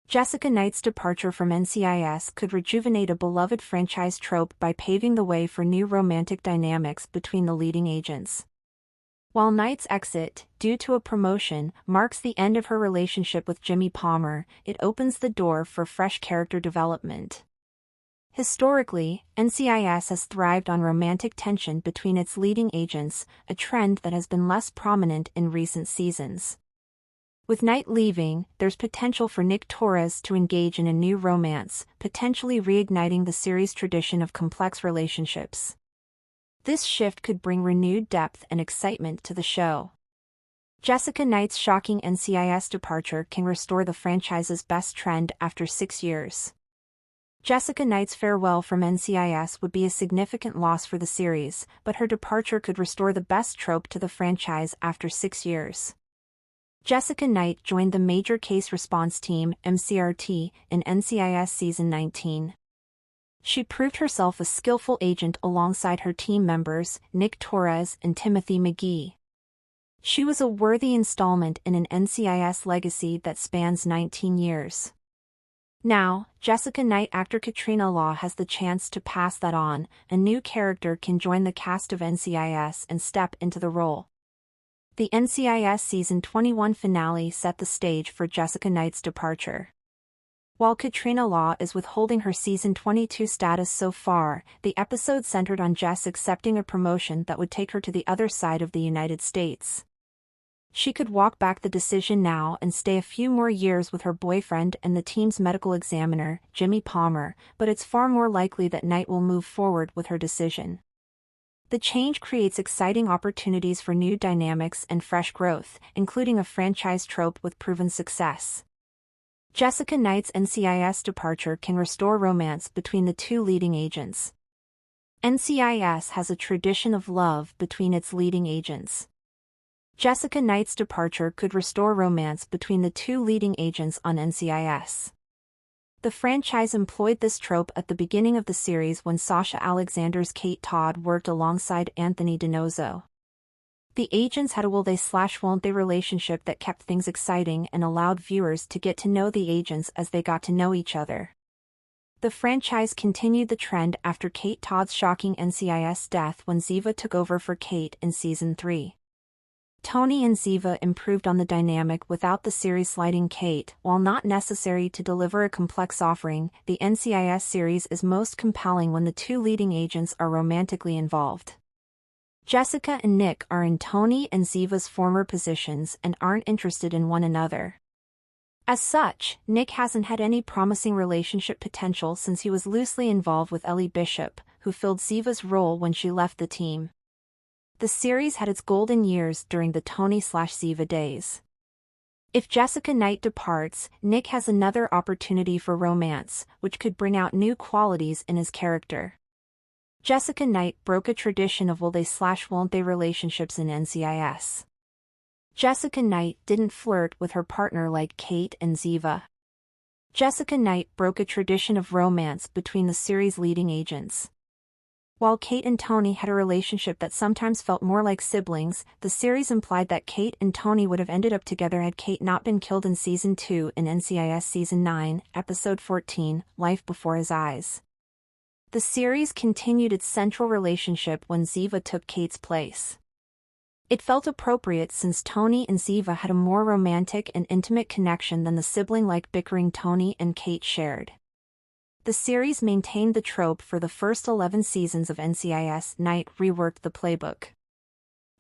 Jessica Knight's departure from NCIS could rejuvenate a beloved franchise trope by paving the way for new romantic dynamics between the leading agents. While Knight's exit, due to a promotion, marks the end of her relationship with Jimmy Palmer, it opens the door for fresh character development. Historically, NCIS has thrived on romantic tension between its leading agents, a trend that has been less prominent in recent seasons. With Knight leaving, there's potential for Nick Torres to engage in a new romance, potentially reigniting the series' tradition of complex relationships. This shift could bring renewed depth and excitement to the show. Jessica Knight's shocking NCIS departure can restore the franchise's best trend after 6 years. Jessica Knight's farewell from NCIS would be a significant loss for the series, but her departure could restore the best trope to the franchise after 6 years. Jessica Knight joined the Major Case Response Team (MCRT) in NCIS Season 19. She proved herself a skillful agent alongside her team members, Nick Torres and Timothy McGee. She was a worthy installment in an NCIS legacy that spans 19 years. Now, Jessica Knight actor Katrina Law has the chance to pass that on. A new character can join the cast of NCIS and step into the role. The NCIS Season 21 finale set the stage for Jessica Knight's departure. While Katrina Law is withholding her Season 22 status so far, the episode centered on Jess accepting a promotion that would take her to the other side of the United States. She could walk back the decision now and stay a few more years with her boyfriend and the team's medical examiner, Jimmy Palmer, but it's far more likely that Knight will move forward with her decision. The change creates exciting opportunities for new dynamics and fresh growth, including a franchise trope with proven success. Jessica Knight's NCIS departure can restore romance between the two leading agents. NCIS has a tradition of love between its leading agents. Jessica Knight's departure could restore romance between the two leading agents on NCIS. The franchise employed this trope at the beginning of the series when Sasha Alexander's Kate Todd worked alongside Anthony DiNozzo. The agents had a will-they/won't they relationship that kept things exciting and allowed viewers to get to know the agents as they got to know each other. The franchise continued the trend after Kate Todd's shocking NCIS death when Ziva took over for Kate in Season 3. Tony and Ziva improved on the dynamic without the series slighting Kate. While not necessary to deliver a complex offering, the NCIS series is most compelling when the two leading agents are romantically involved. Jessica and Nick are in Tony and Ziva's former positions and aren't interested in one another. As such, Nick hasn't had any promising relationship potential since he was loosely involved with Ellie Bishop, who filled Ziva's role when she left the team. The series had its golden years during the Tony/Ziva days. If Jessica Knight departs, Nick has another opportunity for romance, which could bring out new qualities in his character. Jessica Knight broke a tradition of will-they/won't they relationships in NCIS. Jessica Knight didn't flirt with her partner like Kate and Ziva. Jessica Knight broke a tradition of romance between the series' leading agents. While Kate and Tony had a relationship that sometimes felt more like siblings, the series implied that Kate and Tony would have ended up together had Kate not been killed in Season 2 in NCIS Season 9, Episode 14, Life Before His Eyes. The series continued its central relationship when Ziva took Kate's place. It felt appropriate since Tony and Ziva had a more romantic and intimate connection than the sibling-like bickering Tony and Kate shared. The series maintained the trope for the first 11 seasons of NCIS. Knight reworked the playbook.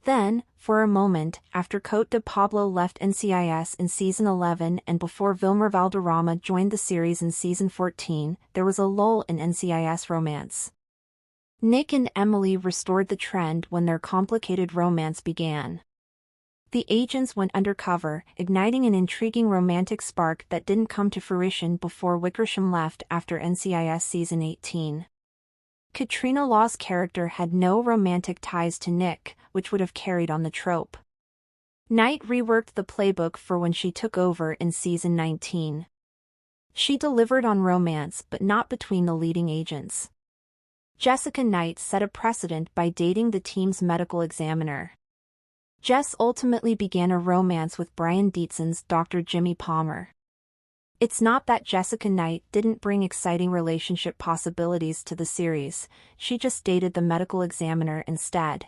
Then, for a moment, after Cote de Pablo left NCIS in Season 11 and before Vilmer Valderrama joined the series in Season 14, there was a lull in NCIS romance. Nick and Emily restored the trend when their complicated romance began. The agents went undercover, igniting an intriguing romantic spark that didn't come to fruition before Wickersham left after NCIS Season 18. Katrina Law's character had no romantic ties to Nick, which would have carried on the trope. Knight reworked the playbook for when she took over in Season 19. She delivered on romance but not between the leading agents. Jessica Knight set a precedent by dating the team's medical examiner. Jess ultimately began a romance with Brian Dietzon's Dr. Jimmy Palmer. It's not that Jessica Knight didn't bring exciting relationship possibilities to the series, she just dated the medical examiner instead.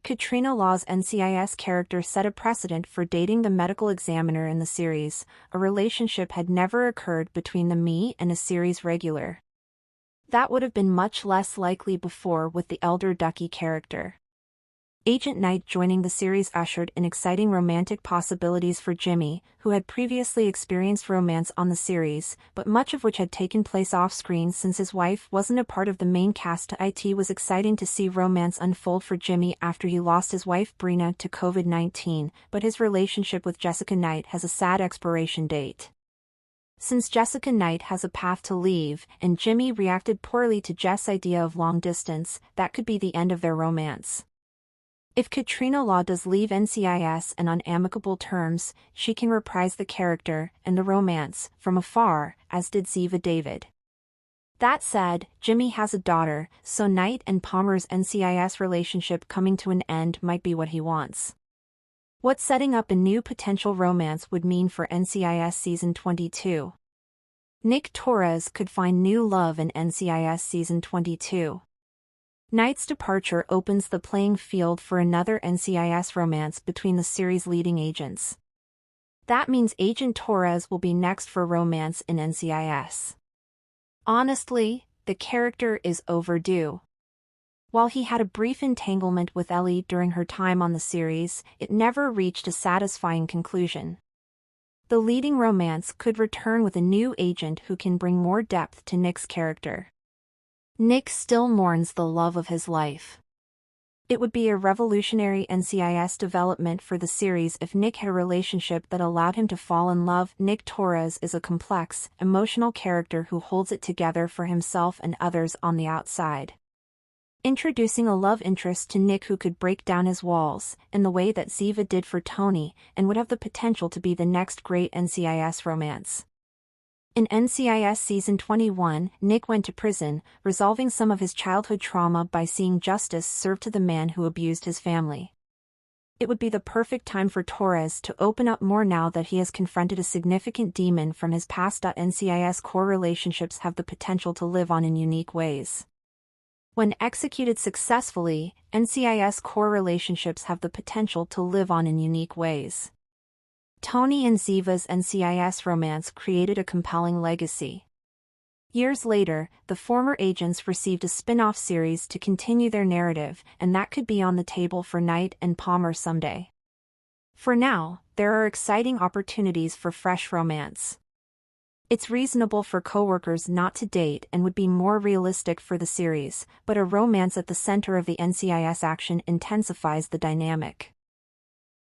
Katrina Law's NCIS character set a precedent for dating the medical examiner in the series. A relationship had never occurred between the Me and a series regular. That would have been much less likely before with the elder Ducky character. Agent Knight joining the series ushered in exciting romantic possibilities for Jimmy, who had previously experienced romance on the series, but much of which had taken place off-screen since his wife wasn't a part of the main cast. It was exciting to see romance unfold for Jimmy after he lost his wife Brina to COVID-19, but his relationship with Jessica Knight has a sad expiration date. Since Jessica Knight has a path to leave, and Jimmy reacted poorly to Jess' idea of long distance, that could be the end of their romance. If Katrina Law does leave NCIS and on amicable terms, she can reprise the character and the romance from afar, as did Ziva David. That said, Jimmy has a daughter, so Knight and Palmer's NCIS relationship coming to an end might be what he wants. What setting up a new potential romance would mean for NCIS Season 22. Nick Torres could find new love in NCIS Season 22. Knight's departure opens the playing field for another NCIS romance between the series' leading agents. That means Agent Torres will be next for romance in NCIS. Honestly, the character is overdue. While he had a brief entanglement with Ellie during her time on the series, it never reached a satisfying conclusion. The leading romance could return with a new agent who can bring more depth to Nick's character. Nick still mourns the love of his life. It would be a revolutionary NCIS development for the series if Nick had a relationship that allowed him to fall in love. Nick Torres is a complex, emotional character who holds it together for himself and others on the outside. Introducing a love interest to Nick who could break down his walls, in the way that Ziva did for Tony, and would have the potential to be the next great NCIS romance. In NCIS Season 21, Nick went to prison, resolving some of his childhood trauma by seeing justice served to the man who abused his family. It would be the perfect time for Torres to open up more now that he has confronted a significant demon from his past. NCIS core relationships have the potential to live on in unique ways. When executed successfully, NCIS core relationships have the potential to live on in unique ways. Tony and Ziva's NCIS romance created a compelling legacy. Years later, the former agents received a spin-off series to continue their narrative, and that could be on the table for Knight and Palmer someday. For now, there are exciting opportunities for fresh romance. It's reasonable for coworkers not to date and would be more realistic for the series, but a romance at the center of the NCIS action intensifies the dynamic.